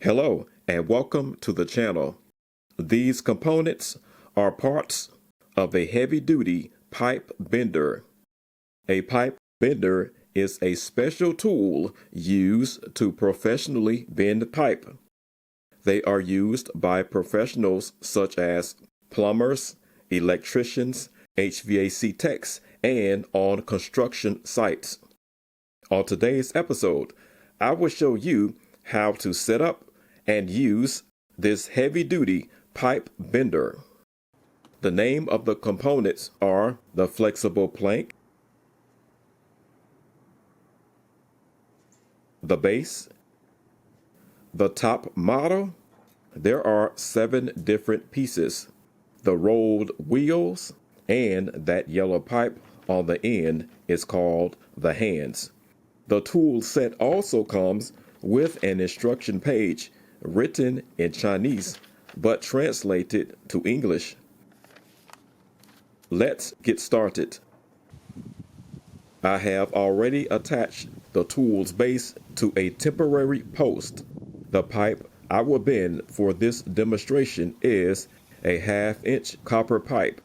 Hello and welcome to the channel. These components are parts of a heavy-duty pipe bender. A pipe bender is a special tool used to professionally bend pipe. They are used by professionals such as plumbers, electricians, HVAC techs, and on construction sites. On today's episode, I will show you how to set up and use this heavy-duty pipe bender. The name of the components are the flexible plank, the base, the top model. There are 7 different pieces, the rolled wheels, and that yellow pipe on the end is called the hands. The tool set also comes with an instruction page written in Chinese but translated to English. Let's get started. I have already attached the tool's base to a temporary post. The pipe I will bend for this demonstration is a 1/2-inch copper pipe.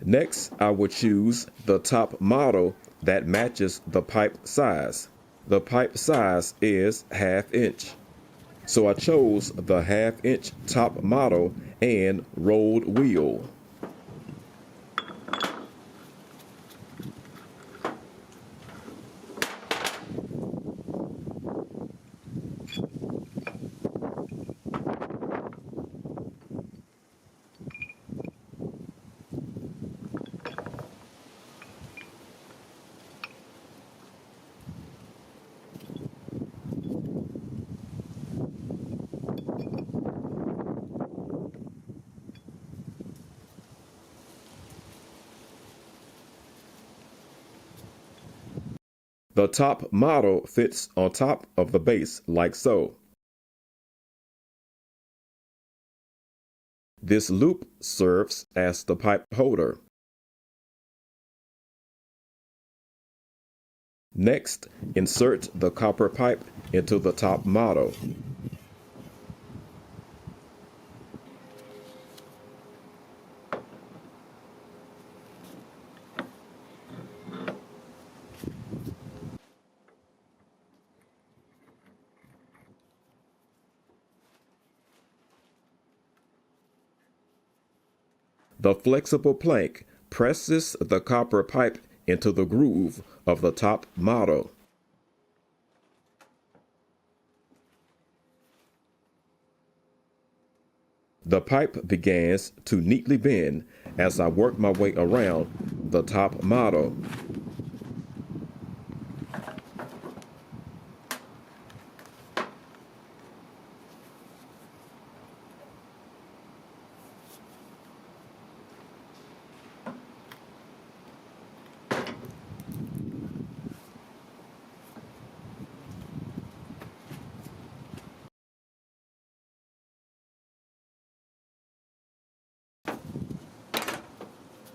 Next, I will choose the top model that matches the pipe size. The pipe size is 1/2 inch. So I chose the 1/2 inch top model and rolled wheel. The top model fits on top of the base like so. This loop serves as the pipe holder. Next, insert the copper pipe into the top model. The flexible plank presses the copper pipe into the groove of the top model. The pipe begins to neatly bend as I work my way around the top model.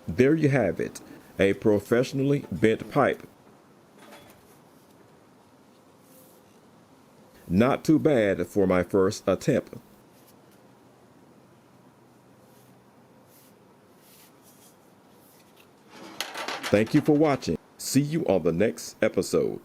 There you have it, a professionally bent pipe. Not too bad for my first attempt. Thank you for watching. See you on the next episode.